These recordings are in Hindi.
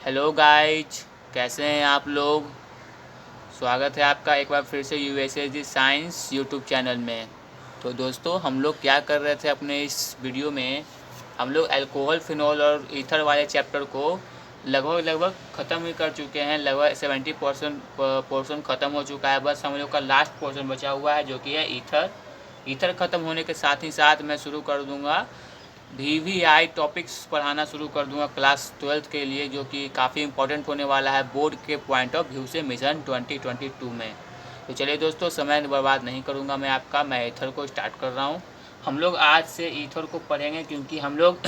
हेलो गाइज, कैसे हैं आप लोग। स्वागत है आपका एक बार फिर से यूएसएजी साइंस यूट्यूब चैनल में। तो दोस्तों, हम लोग क्या कर रहे थे अपने इस वीडियो में, हम लोग अल्कोहल, फिनॉल और ईथर वाले चैप्टर को लगभग ख़त्म ही कर चुके हैं। लगभग 70% पोर्शन ख़त्म हो चुका है। बस हम लोग का लास्ट पोर्शन बचा हुआ है जो कि है ईथर। ईथर ख़त्म होने के साथ ही साथ मैं शुरू कर दूंगा VVI टॉपिक्स पढ़ाना शुरू कर दूंगा क्लास 12th के लिए, जो कि काफ़ी इंपॉर्टेंट होने वाला है बोर्ड के पॉइंट ऑफ व्यू से मिशन 2022 में। तो चलिए दोस्तों, समय बर्बाद नहीं करूंगा मैं ईथर को स्टार्ट कर रहा हूं। हम लोग आज से ईथर को पढ़ेंगे क्योंकि हम लोग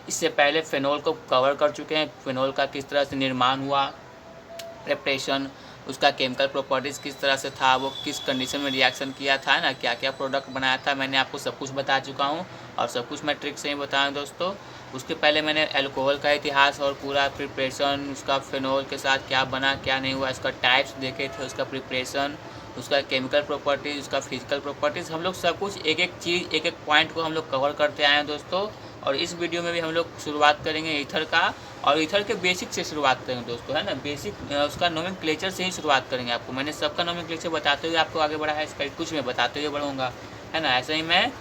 इससे पहले फेनॉल को कवर कर चुके हैं। फेनॉल का किस तरह से निर्माण हुआ, प्रेपरेशन, उसका केमिकल प्रॉपर्टीज़ किस तरह से था, वो किस कंडीशन में रिएक्शन किया था ना, क्या क्या प्रोडक्ट बनाया था, मैंने आपको सब कुछ बता चुका हूँ और सब कुछ मैं ट्रिक से ही बताया दोस्तों। उसके पहले मैंने अल्कोहल का इतिहास और पूरा प्रिपरेशन, उसका फेनॉल के साथ क्या बना क्या नहीं हुआ, इसका टाइप्स देखे थे, उसका प्रिपरेशन, उसका केमिकल प्रॉपर्टीज़, उसका फिजिकल प्रॉपर्टीज़, हम लोग सब कुछ एक एक चीज़ एक एक पॉइंट को हम लोग कवर करते आए हैं दोस्तों। और इस वीडियो में भी हम लोग शुरुआत करेंगे ईथर का, और ईथर के बेसिक से शुरुआत करेंगे दोस्तों, है ना। बेसिक उसका नोमेनक्लेचर से ही शुरुआत करेंगे। आपको मैंने सबका नोमेनक्लेचर बताते हुए आपको आगे बढ़ा है, इसका कुछ मैं बताते हुए बढ़ूँगा, है ना। ऐसा ही मैं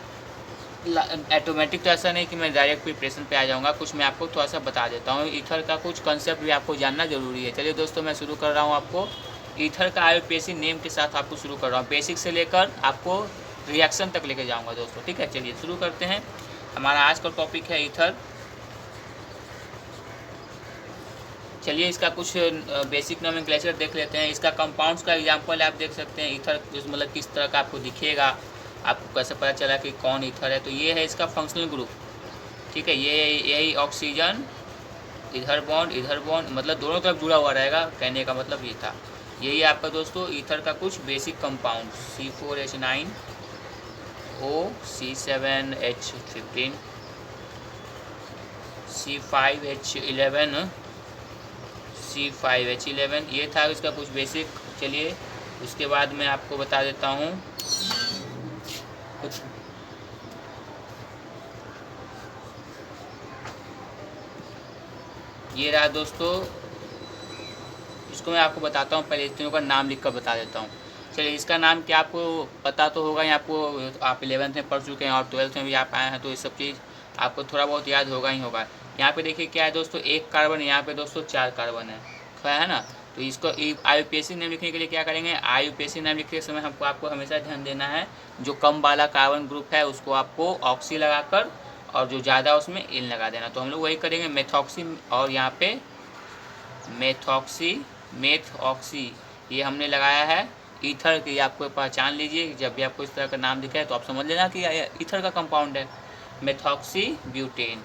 ऑटोमेटिक तो ऐसा नहीं कि मैं डायरेक्ट प्रिपरेशन पे आ जाऊँगा, कुछ मैं आपको थोड़ा सा बता देता हूँ। ईथर का कुछ कंसेप्ट भी आपको जानना ज़रूरी है। चलिए दोस्तों, मैं शुरू कर रहा हूँ आपको ईथर का IUPAC नेम के साथ आपको शुरू कर रहा हूँ। बेसिक से लेकर आपको रिएक्शन तक लेके जाऊँगा दोस्तों, ठीक है। चलिए शुरू करते हैं। हमारा आज का टॉपिक है ईथर। चलिए इसका कुछ बेसिक नोमेनक्लेचर देख लेते हैं। इसका कंपाउंड्स का एग्जांपल आप देख सकते हैं। ईथर मतलब किस तरह का आपको दिखेगा, आपको कैसे पता चला कि कौन ईथर है। तो ये है इसका फंक्शनल ग्रुप, ठीक है। ये यही ऑक्सीजन, इधर बॉन्ड, मतलब दोनों तरफ जुड़ा हुआ रहेगा, कहने का मतलब ये था। यही आपका दोस्तों ईथर का कुछ basic compound, C4H9O, C7H15, C5H11, C5H11, ये था इसका कुछ बेसिक। चलिए उसके बाद मैं आपको बता देता हूँ कुछ। ये रहा दोस्तों, इसको मैं आपको बताता हूँ। पहले तीनों का नाम लिख कर बता देता हूँ। चलिए इसका नाम क्या आपको पता तो होगा, या आपको आप 11th में पढ़ चुके हैं और 12th में भी आप आए हैं, तो ये सब चीज़ आपको थोड़ा बहुत याद होगा ही होगा। यहाँ पे देखिए क्या है दोस्तों, एक कार्बन, यहाँ पे दोस्तों 4 कार्बन है ना। तो इसको IUPAC नेम लिखने के लिए क्या करेंगे, IUPAC नेम लिखते समय हमको आपको हमेशा ध्यान देना है, जो कम वाला कार्बन ग्रुप है उसको आपको ऑक्सी लगाकर, और जो ज़्यादा उसमें इन लगा देना। तो हम लोग वही करेंगे, मेथॉक्सी, और यहाँ पे मेथऑक्सी ये हमने लगाया है। ईथर की आपको पहचान लीजिए, जब भी आपको इस तरह का नाम दिखे तो आप समझ लेना कि ईथर का कंपाउंड है, मेथॉक्सी ब्यूटेन,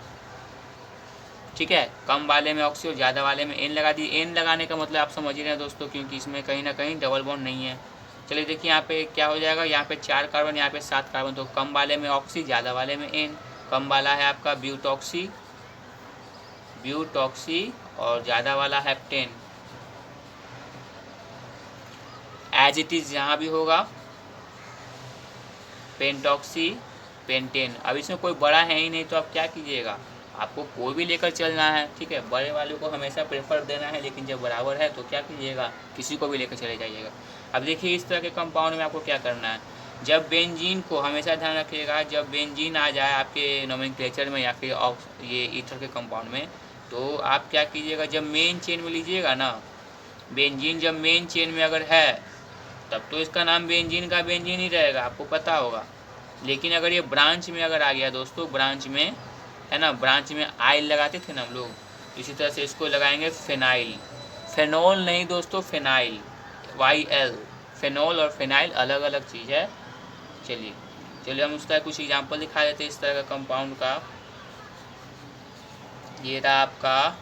ठीक है। कम वाले में ऑक्सी और ज़्यादा वाले में एन लगा दी। एन लगाने का मतलब आप समझ ही रहे हैं दोस्तों, क्योंकि इसमें कहीं ना कहीं डबल बॉन्ड नहीं है। चलिए देखिए यहाँ पे क्या हो जाएगा, यहाँ पे 4 कार्बन, यहाँ पे 7 कार्बन, तो कम वाले में ऑक्सी, ज़्यादा वाले में एन। कम वाला है आपका ब्यूटॉक्सी, और ज़्यादा वाला हेप्टेन। एज इट इज़ यहाँ भी होगा पेंटॉक्सी, पेंटेन। अब इसमें कोई बड़ा है ही नहीं, तो आप क्या कीजिएगा, आपको कोई भी लेकर चलना है, ठीक है। बड़े वाले को हमेशा प्रेफर देना है, लेकिन जब बराबर है तो क्या कीजिएगा, किसी को भी लेकर चले जाइएगा। अब देखिए इस तरह के कंपाउंड में आपको क्या करना है, जब बेंजीन को, हमेशा ध्यान रखिएगा, जब बेंजीन आ जाए आपके नोमेनक्लेचर में या फिर ये ईथर के कंपाउंड में, तो आप क्या कीजिएगा, जब मेन चेन में लीजिएगा ना, बेंजीन जब मेन चेन में अगर है तब तो इसका नाम बेंजीन का बेंजीन ही रहेगा, आपको पता होगा। लेकिन अगर ये ब्रांच में अगर आ गया दोस्तों, ब्रांच में, है ना, ब्रांच में आइल लगाते थे ना हम लोग, इसी तरह से इसको लगाएंगे फेनाइल। फेनॉल नहीं दोस्तों, फेनाइल, YL। फेनॉल और फेनाइल अलग अलग चीज़ है। चलिए चलिए हम उसका कुछ एग्जांपल दिखा देते हैं इस तरह का कंपाउंड का। ये रहा आपका,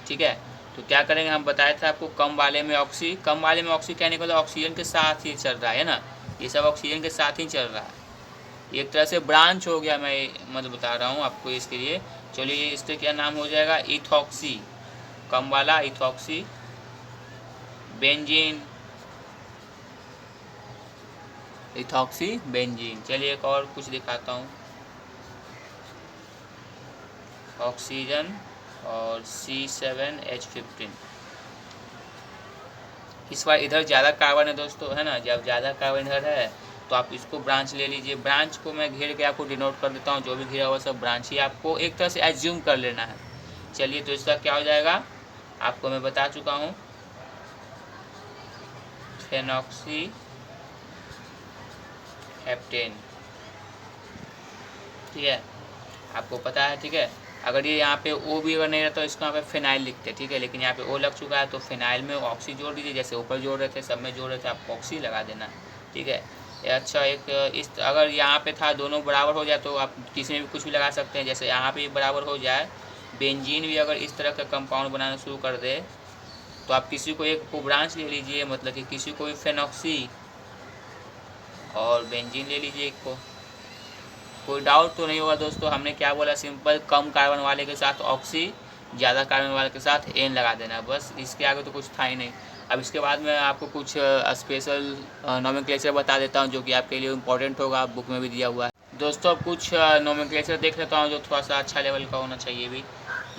ठीक है। तो क्या करेंगे, हम बताए थे आपको, कम वाले में ऑक्सी, कम वाले में ऑक्सी कहने को मतलब ऑक्सीजन के साथ ही चल रहा है ना, ये सब ऑक्सीजन के साथ ही चल रहा है। एक तरह से ब्रांच हो गया, मैं मतलब बता रहा हूँ आपको इसके लिए। चलिए इसका क्या नाम हो जाएगा, इथॉक्सी, कम वाला इथॉक्सी, बेंजीन, इथॉक्सी बेंजीन। चलिए एक और कुछ दिखाता हूँ, ऑक्सीजन, और C7H15। इस बार इधर ज़्यादा कार्बन है दोस्तों, है ना। जब ज़्यादा कार्बन इधर है तो आप इसको ब्रांच ले लीजिए। ब्रांच को मैं घेर के आपको डिनोट कर देता हूँ, जो भी घेरा हुआ सब ब्रांच ही आपको एक तरह से एज्यूम कर लेना है। चलिए, तो इसका क्या हो जाएगा आपको मैं बता चुका हूँ, फेनॉक्सी हेप्टेन। ठीक है, आपको पता है। ठीक है, अगर ये यहाँ पे ओ भी अगर नहीं रहता तो इसको यहाँ पे फिनाइल लिखते। ठीक है, लेकिन यहाँ पे ओ लग चुका है तो फिनाइल में ऑक्सी जोड़ दीजिए। जैसे ऊपर जोड़ रहे थे, सब में जोड़ रहे थे, आप ऑक्सी लगा देना। ठीक है, अच्छा एक इस अगर यहाँ पे था दोनों बराबर हो जाए तो आप किसी में भी कुछ भी लगा सकते हैं। जैसे यहाँ पे बराबर हो जाए, बेंजीन भी अगर इस तरह का कंपाउंड बनाना शुरू कर दे तो आप किसी को एक को ब्रांच ले लीजिए, मतलब कि किसी को भी फेनॉक्सी और बेंजीन ले लीजिए एक को। कोई डाउट तो नहीं होगा दोस्तों, हमने क्या बोला, सिंपल कम कार्बन वाले के साथ ऑक्सी, ज़्यादा कार्बन वाले के साथ एन लगा देना, बस। इसके आगे तो कुछ था ही नहीं। अब इसके बाद मैं आपको कुछ स्पेशल नोमेनक्लेचर बता देता हूँ जो कि आपके लिए इम्पोर्टेंट होगा, बुक में भी दिया हुआ है। दोस्तों अब कुछ नोमेनक्लेचर देख लेता हूँ जो थोड़ा सा अच्छा लेवल का होना चाहिए भी,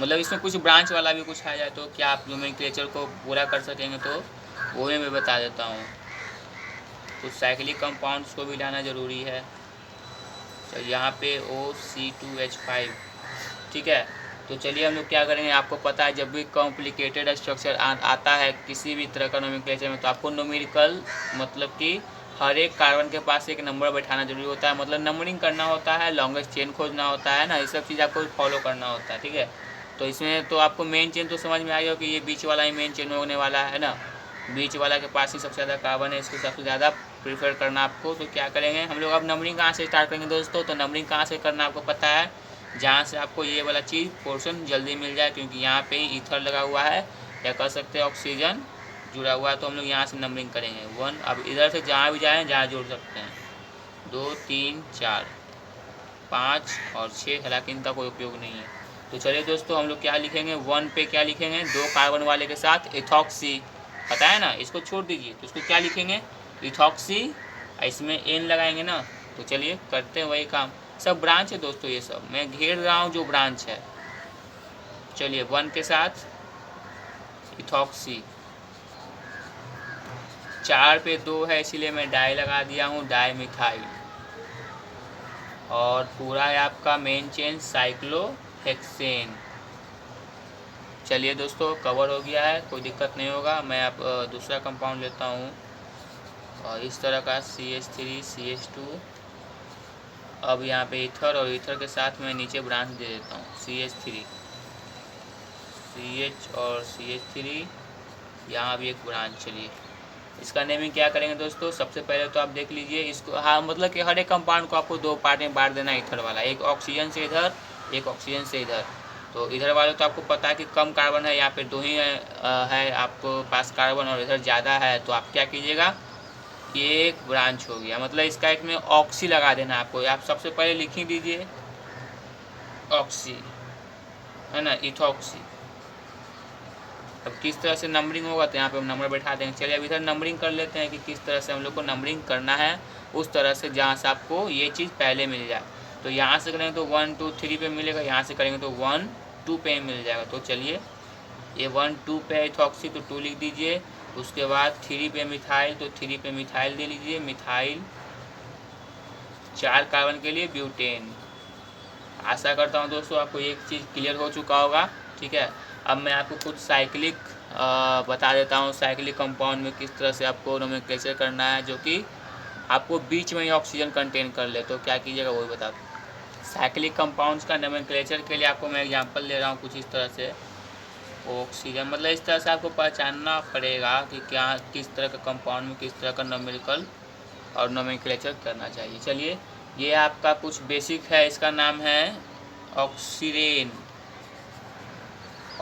मतलब इसमें कुछ ब्रांच वाला भी कुछ आ जाए तो क्या आप नोमेनक्लेचर को पूरा कर सकेंगे, तो वो मैं बता देता हूँ। कुछ साइक्लिक कंपाउंड्स को भी लाना ज़रूरी है। तो यहाँ पे OC2H5। ठीक है, तो चलिए हम लोग क्या करेंगे, आपको पता है जब भी कॉम्प्लिकेटेड स्ट्रक्चर आता है किसी भी तरह का नोमेनक्लेचर में, तो आपको न्यूमेरिकल मतलब कि हर एक कार्बन के पास एक नंबर बैठाना जरूरी होता है, मतलब नंबरिंग करना होता है, लॉन्गेस्ट चेन खोजना होता है ना, ये सब चीज़ आपको फॉलो करना होता है। ठीक है, तो इसमें तो आपको मेन चेन तो समझ में आ गया कि ये बीच वाला ही मेन चेन होने वाला है ना। बीच वाला के पास ही सबसे ज़्यादा कार्बन है, इसको सबसे ज़्यादा प्रीफर करना आपको। तो क्या करेंगे हम लोग, अब नंबरिंग कहाँ से स्टार्ट करेंगे दोस्तों, तो नंबरिंग कहाँ से करना आपको पता है, जहाँ से आपको ये वाला चीज़ पोर्शन जल्दी मिल जाए, क्योंकि यहाँ पे ही ईथर लगा हुआ है या कह सकते हैं ऑक्सीजन जुड़ा हुआ है, तो हम लोग यहाँ से नंबरिंग करेंगे 1। अब इधर से जहाँ भी जाएँ जहाँ जोड़ सकते हैं, 2 3 4 5 और 6, हालांकि इनका कोई उपयोग नहीं है। तो चलिए दोस्तों, हम लोग क्या लिखेंगे, 1 पे क्या लिखेंगे, 2 कार्बन वाले के साथ इथॉक्सी, पता है ना, इसको छोड़ दीजिए। तो इसको क्या लिखेंगे, इथॉक्सी, इसमें एन लगाएंगे ना। तो चलिए करते हैं वही काम, सब ब्रांच है दोस्तों, ये सब मैं घेर रहा हूँ जो ब्रांच है। चलिए 1 के साथ इथॉक्सी, 4 पे 2 है इसीलिए मैं डाई लगा दिया हूँ, डाई मिथाइल। और पूरा है आपका मेन चेन साइक्लोहेक्सेन। चलिए दोस्तों कवर हो गया है, कोई दिक्कत नहीं होगा। मैं अब दूसरा कंपाउंड लेता हूँ और इस तरह का CH3 CH2। अब यहाँ पे ईथर, और ईथर के साथ मैं नीचे ब्रांच दे देता हूँ CH3, CH और CH3, यहाँ भी एक ब्रांच। चलिए इसका नेमिंग क्या करेंगे दोस्तों, सबसे पहले तो आप देख लीजिए इसको, हाँ मतलब कि हर एक कंपाउंड को आपको 2 पार्ट में बांट देना है। ईथर वाला एक ऑक्सीजन से इधर, एक ऑक्सीजन से इधर। तो इधर वाले तो आपको पता है कि कम कार्बन है, यहाँ पे 2 ही है आपको पास कार्बन, और इधर ज़्यादा है, तो आप क्या कीजिएगा, एक ब्रांच हो गया, मतलब इसका एक में ऑक्सी लगा देना आपको। आप सबसे पहले लिख ही दीजिए ऑक्सी, है ना, इथॉक्सी। अब किस तरह से नंबरिंग होगा तो यहाँ पे हम नंबर बैठा देंगे। चलिए अब इधर नंबरिंग कर लेते हैं कि किस तरह से हम लोग को नंबरिंग करना है, उस तरह से जहाँ से आपको ये चीज़ पहले मिल जाए। तो यहाँ से करेंगे तो 1 2 3 पे मिलेगा, यहाँ से करेंगे तो 1 2 पे मिल जाएगा। तो चलिए ये 1 2 पे इथॉक्सी तो 2 लिख दीजिए। उसके बाद 3 पे मिथाइल, तो 3 पे मिथाइल दे लीजिए, मिथाइल। 4 कार्बन के लिए ब्यूटेन। आशा करता हूँ दोस्तों आपको एक चीज़ क्लियर हो चुका होगा। ठीक है, अब मैं आपको कुछ साइक्लिक बता देता हूँ, साइक्लिक कंपाउंड में किस तरह से आपको नोमेनक्लेचर करना है जो कि आपको बीच में ही ऑक्सीजन कंटेन कर ले। तो क्या कीजिएगा वही बता दूँ। साइक्लिक कंपाउंड्स का नोमेनक्लेचर के लिए आपको मैं एग्जांपल दे रहा हूँ कुछ इस तरह से। ऑक्सीजन मतलब इस तरह से आपको पहचानना पड़ेगा कि क्या किस तरह का कंपाउंड में किस तरह का न्यूमेरिकल और नोमेनक्लेचर करना चाहिए। चलिए ये आपका कुछ बेसिक है, इसका नाम है ऑक्सीरेन,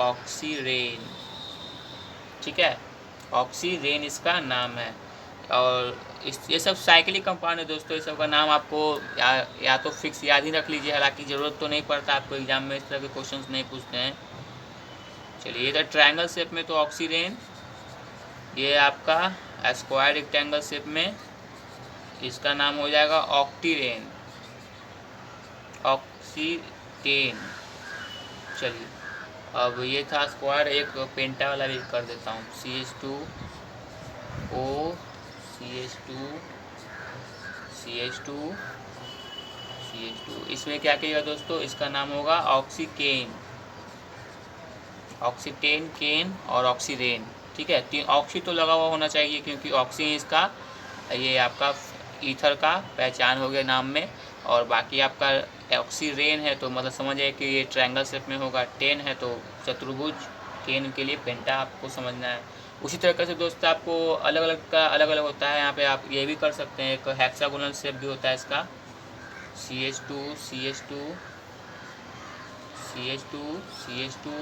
ऑक्सीरेन। ठीक है, ऑक्सीरेन इसका नाम है। और ये सब साइक्लिक कंपाउंड है दोस्तों, इस सब का नाम आपको या तो फिक्स याद ही रख लीजिए, हालांकि ज़रूरत तो नहीं पड़ता आपको, एग्जाम में इस तरह के क्वेश्चंस नहीं पूछते हैं। चलिए इधर ट्रायंगल शेप में तो ऑक्सीरेन, ये आपका स्क्वायर रेक्टेंगल शेप में इसका नाम हो जाएगा ऑक्टीरेन, ऑक्सीटेन। चलिए अब ये था स्क्वाड, एक पेंटा वाला भी कर देता हूँ, CH2 O CH2 CH2 CH2। इसमें क्या कहिएगा दोस्तों, इसका नाम होगा ऑक्सीकेन, ऑक्सीटेन, केन और ऑक्सीरेन। ठीक है, 3 ऑक्सी तो लगा हुआ होना चाहिए क्योंकि ऑक्सी इसका ये आपका ईथर का पहचान हो गया नाम में, और बाकी आपका ऑक्सीरेन है तो मतलब समझिए कि ये ट्रायंगल शेप में होगा, टेन है तो चतुर्भुज, केन के लिए पेंटा आपको समझना है। उसी तरीके से दोस्तों आपको अलग अलग का अलग अलग होता है, यहाँ पे आप ये भी कर सकते हैं, एक हेक्सागोनल शेप भी होता है इसका, CH2 CH2 CH2 CH2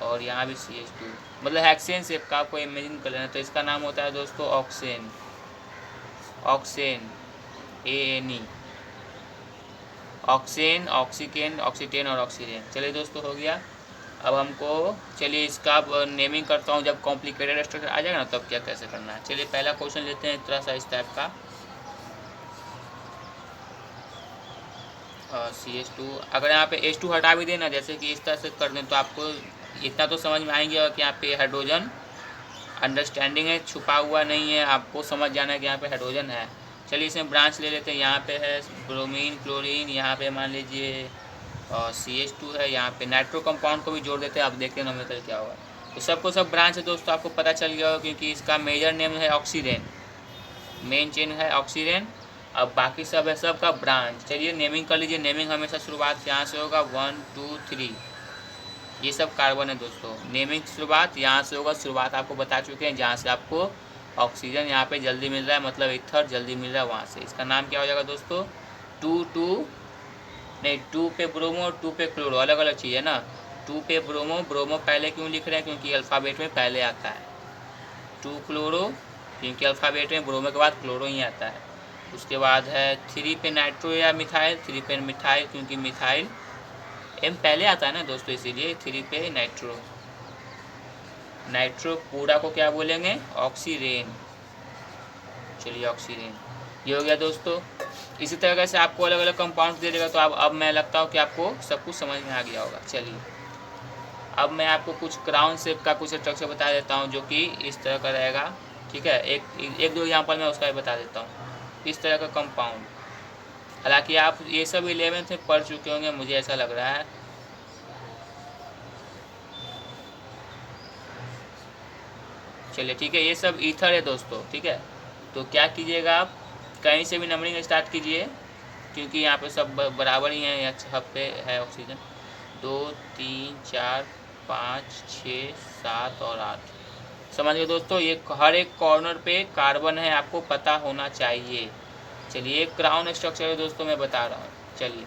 और यहाँ भी CH2, मतलब हेक्सेन शेप का आपको इमेजिन कर लेना। तो इसका नाम होता है दोस्तों ऑक्सेन, ऑक्सेन ANE, ऑक्सेन, ऑक्सीकेन, ऑक्सीटेन और ऑक्सीरेन। चलिए दोस्तों हो गया। अब हमको चलिए इसका नेमिंग करता हूँ, जब कॉम्प्लिकेटेड स्ट्रक्चर आ जाएगा ना तब क्या कैसे करना है। चलिए पहला क्वेश्चन लेते हैं थोड़ा सा इस टाइप का, CH2, अगर यहाँ पे H2 हटा भी देना जैसे कि इस तरह से कर दें तो आपको इतना तो समझ में आएंगे कि यहाँ पे हाइड्रोजन अंडरस्टैंडिंग है, छुपा हुआ नहीं है, आपको समझ जाना है कि यहाँ पे हाइड्रोजन है। चलिए इसमें ब्रांच ले लेते हैं, यहाँ पे है ब्रोमीन, क्लोरीन, यहाँ पे मान लीजिए CH2 है, यहाँ पे नाइट्रो कंपाउंड को भी जोड़ देते हैं। अब देखते हैं नॉमेनक्लेचर क्या होगा। तो सबको सब ब्रांच है दोस्तों, आपको पता चल गया होगा क्योंकि इसका मेजर नेम है ऑक्सीरेन, मेन चेन है ऑक्सीरेन। अब बाकी सब है सबका ब्रांच। चलिए नेमिंग कर लीजिए, नेमिंग हमेशा शुरुआत यहाँ से होगा 1 2 3, ये सब कार्बन है दोस्तों। नेमिंग शुरुआत यहाँ से होगा, शुरुआत आपको बता चुके हैं, जहाँ से आपको ऑक्सीजन यहाँ पे जल्दी मिल रहा है, मतलब ईथर जल्दी मिल रहा है वहाँ से। इसका नाम क्या हो जाएगा दोस्तों, 2 पे ब्रोमो और 2 पे क्लोरो, अलग अलग चीज़ है ना। 2 पे ब्रोमो, ब्रोमो पहले क्यों लिख रहे हैं क्योंकि अल्फ़ाबेट में पहले आता है। 2 क्लोरो क्योंकि अल्फ़ाबेट में ब्रोमो के बाद क्लोरो ही आता है। उसके बाद है 3 पे नाइट्रो या मिथाइल, 3 पे मिथाइल क्योंकि मिथाइल एम पहले आता है ना दोस्तों, इसीलिए 3 पे नाइट्रो। नाइट्रो पूरा को क्या बोलेंगे, ऑक्सीरेन। चलिए ऑक्सीरेन, ये हो गया दोस्तों। इसी तरीके से आपको अलग अलग कंपाउंड्स दे देगा, तो अब मैं लगता हूँ कि आपको सब कुछ समझ में आ गया होगा। चलिए अब मैं आपको कुछ क्राउन शेप का कुछ स्ट्रक्चर बता देता हूँ जो कि इस तरह का रहेगा। ठीक है, एक दो एग्जाम्पल मैं उसका भी बता देता हूँ। इस तरह का कंपाउंड, हालांकि आप ये सब 11th में पढ़ चुके होंगे मुझे ऐसा लग रहा है। चलिए ठीक है, ये सब ईथर है दोस्तों। ठीक है, तो क्या कीजिएगा, आप कहीं से भी नंबरिंग स्टार्ट कीजिए क्योंकि यहाँ पे सब बराबर ही हैं, यहाँ छह पे है ऑक्सीजन, 2 3 4 5 6 7 और 8। समझ गए दोस्तों, ये हर एक कॉर्नर पे कार्बन है, आपको पता होना चाहिए। चलिए एक क्राउन स्ट्रक्चर है दोस्तों, मैं बता रहा हूँ। चलिए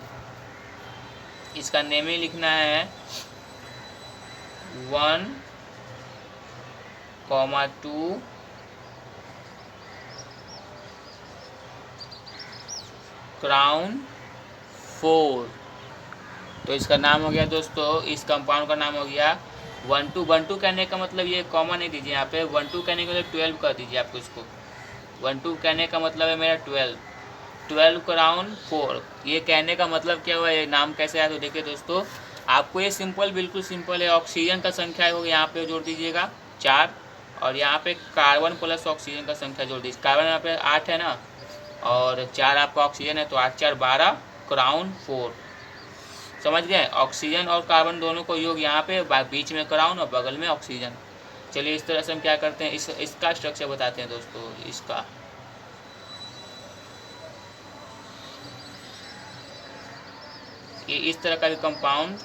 इसका नेम ही लिखना है 1, 2 क्राउन 4। तो इसका नाम हो गया दोस्तों, इस कंपाउंड का नाम हो गया 1 2। 1 2 कहने का मतलब ये कॉमन नहीं दीजिए, यहाँ पे 1 2 कहने के लिए 12 कर दीजिए आपको। इसको 1 2 कहने का मतलब है मेरा 12 क्राउन 4। ये कहने का मतलब क्या हुआ, ये नाम कैसे आया तो देखिए दोस्तों, आपको ये सिंपल, बिल्कुल सिंपल है। ऑक्सीजन का संख्या होगी यहाँ पे जोड़ दीजिएगा 4, और यहाँ पे कार्बन प्लस ऑक्सीजन का संख्या जोड़ दीजिए। कार्बन यहाँ पे 8 है ना, और 4 आपका ऑक्सीजन है, तो 8 4 12 क्राउन 4। समझ गए, ऑक्सीजन और कार्बन दोनों को योग यहाँ पे, बीच में क्राउन और बगल में ऑक्सीजन। चलिए इस तरह से हम क्या करते हैं, इसका स्ट्रक्चर बताते हैं दोस्तों। इसका ये इस तरह का भी कंपाउंड,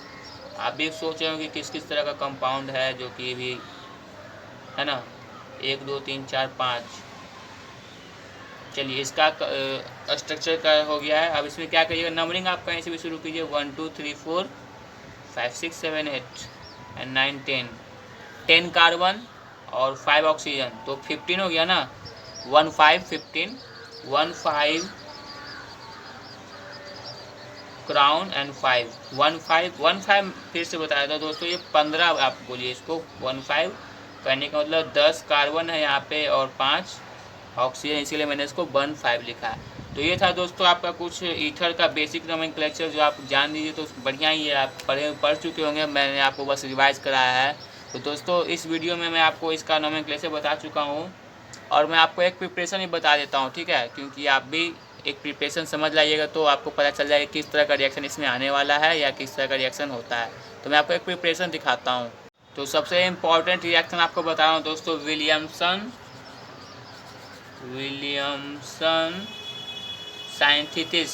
आप भी सोच रहे हो कि किस किस तरह का कंपाउंड है जो कि भी है ना, 1 2 3 4 5। चलिए इसका स्ट्रक्चर का हो गया है। अब इसमें क्या करिएगा, नंबरिंग आप कहीं से भी शुरू कीजिए, 1 2 3 4 5 6 7 8 एंड 9 10। 10 कार्बन और 5 ऑक्सीजन, तो 15 हो गया ना। 1 5 15, 1 5 क्राउन एंड 5 1 5 1 5। फिर से बताया था दोस्तों, ये 15 आप बोलिए इसको। 1 5 कहने का मतलब 10 कार्बन है यहाँ पे और 5 ऑक्सीजन, इसीलिए मैंने इसको 1 5 लिखा है। तो ये था दोस्तों आपका कुछ ईथर का बेसिक नोमेनक्लेचर, जो आप जान दीजिए तो बढ़िया ही है, आप पढ़ चुके होंगे, मैंने आपको बस रिवाइज़ कराया है। तो दोस्तों इस वीडियो में मैं आपको इसका नोमेनक्लेचर बता चुका हूँ, और मैं आपको एक प्रिपरेशन भी बता देता हूँ, ठीक है, क्योंकि आप भी एक प्रिपरेशन समझ लाइएगा तो आपको पता चल जाएगा किस तरह का रिएक्शन इसमें आने वाला है या किस तरह का रिएक्शन होता है। तो मैं आपको एक प्रिपरेशन दिखाता हूँ। तो सबसे इम्पॉर्टेंट रिएक्शन आपको बता रहा हूँ दोस्तों, विलियमसन साइंथिसिस,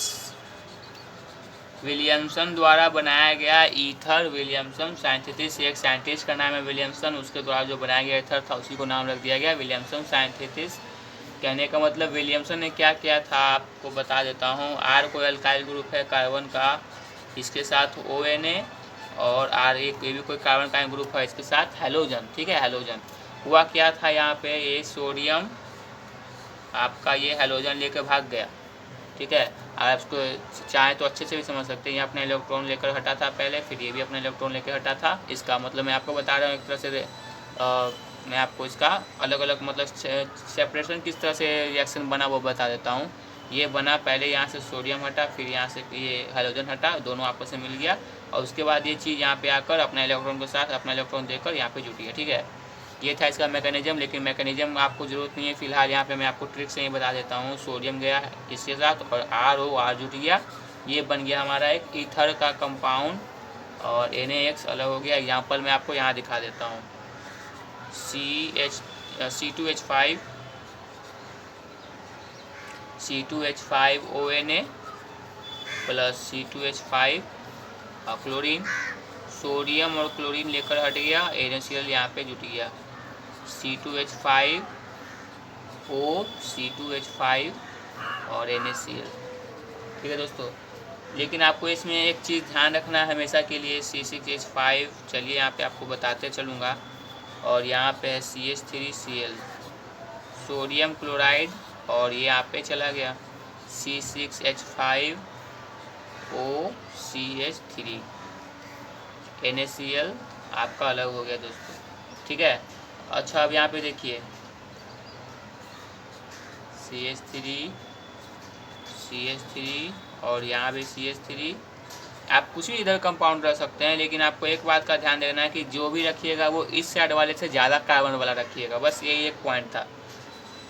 विलियमसन द्वारा बनाया गया ईथर। विलियमसन साइंथिसिस, एक साइंटिस्ट का नाम है विलियमसन, उसके द्वारा जो बनाया गया ईथर था उसी को नाम रख दिया गया विलियमसन साइंथिसिस। कहने का मतलब विलियमसन ने क्या किया था आपको बता देता हूँ। आर कोई अल्काइल ग्रुप है कार्बन का, इसके साथ ONA, और आर एक ये भी कोई कार्बन का ग्रुप है, इसके साथ हैलोजन, ठीक है, हैलोजन। हुआ क्या था यहाँ पे, ये सोडियम आपका ये हैलोजन लेकर भाग गया, ठीक है। आप इसको चाहे तो अच्छे से भी समझ सकते हैं, ये अपने इलेक्ट्रॉन लेकर हटा था पहले, फिर ये भी अपने इलेक्ट्रॉन लेकर हटा था। इसका मतलब मैं आपको बता रहा हूँ एक तरह से मैं आपको इसका अलग अलग मतलब सेपरेशन किस तरह से रिएक्शन बना वो बता देता हूँ। ये बना, पहले यहाँ से सोडियम हटा, फिर यहाँ से ये हैलोजन हटा, दोनों आपस में मिल गया, और उसके बाद ये चीज़ यहाँ पे आकर अपना इलेक्ट्रॉन के साथ अपना इलेक्ट्रॉन देकर यहाँ पे जुटी है, ठीक है। ये था इसका मैकेनिज्म, लेकिन मैकेनिज्म आपको ज़रूरत नहीं है फिलहाल, यहाँ पे मैं आपको ट्रिक से ही बता देता हूँ। सोडियम गया इसके साथ और आर जुट गया, ये बन गया हमारा एक ईथर का कंपाउंड, और NaX अलग हो गया। एग्जाम्पल मैं आपको यहाँ दिखा देता हूँ, C2H5 ONA plus C2H5 chlorine, sodium और क्लोरीन लेकर हट गया, NaCl यहाँ पे जुट गया, C2H5O C2H5 और NaCl, ठीक है दोस्तों। लेकिन आपको इसमें एक चीज़ ध्यान रखना है हमेशा के लिए, C6H5, चलिए यहाँ पे आपको बताते चलूँगा, और यहाँ पे है CH3Cl, सोडियम क्लोराइड, और ये यहाँ पे चला गया C6H5O CH3, NaCl आपका अलग हो गया दोस्तों, ठीक है। अच्छा अब यहाँ पे देखिए CH3 और यहाँ भी CH3, आप कुछ भी इधर कंपाउंड रख सकते हैं, लेकिन आपको एक बात का ध्यान देना है कि जो भी रखिएगा वो इस साइड वाले से ज़्यादा कार्बन वाला रखिएगा, बस यही एक पॉइंट था।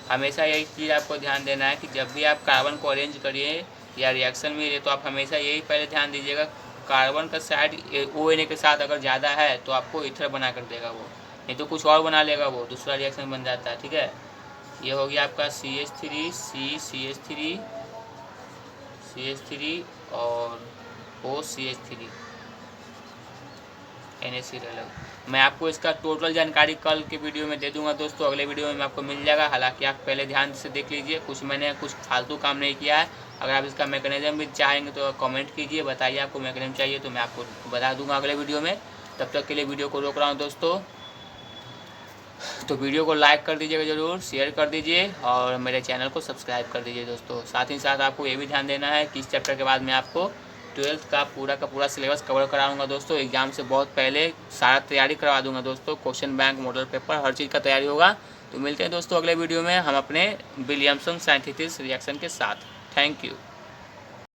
हमेशा यही चीज़ आपको ध्यान देना है कि जब भी आप कार्बन को अरेंज करिए या रिएक्शन में रहिए तो आप हमेशा यही पहले ध्यान दीजिएगा, कार्बन का साइड ONA के साथ अगर ज़्यादा है तो आपको ईथर बना कर देगा वो, नहीं तो कुछ और बना लेगा, वो दूसरा रिएक्शन बन जाता है, ठीक है। ये हो गया आपका CH3 CH3 और OCH3, NaCl अलग। मैं आपको इसका टोटल जानकारी कल के वीडियो में दे दूंगा दोस्तों, अगले वीडियो में आपको मिल जाएगा। हालांकि आप पहले ध्यान से देख लीजिए, मैंने कुछ फालतू काम नहीं किया है। अगर आप इसका मैकेनिज्म भी चाहेंगे तो कमेंट कीजिए, बताइए आपको मैकेनिज्म चाहिए तो मैं आपको बता दूंगा अगले वीडियो में। तब तक के लिए वीडियो को रोक रहा हूँ दोस्तों, तो वीडियो को लाइक कर दीजिएगा ज़रूर, शेयर कर दीजिए और मेरे चैनल को सब्सक्राइब कर दीजिए दोस्तों। साथ ही साथ आपको ये भी ध्यान देना है कि इस चैप्टर के बाद मैं आपको 12th का पूरा सिलेबस कवर कराऊंगा दोस्तों। एग्ज़ाम से बहुत पहले सारा तैयारी करवा दूंगा दोस्तों, क्वेश्चन बैंक, मॉडल पेपर, हर चीज़ का तैयारी होगा। तो मिलते हैं दोस्तों अगले वीडियो में हम अपने विलियमसन साइंथिसिस रिएक्शन के साथ। Thank you.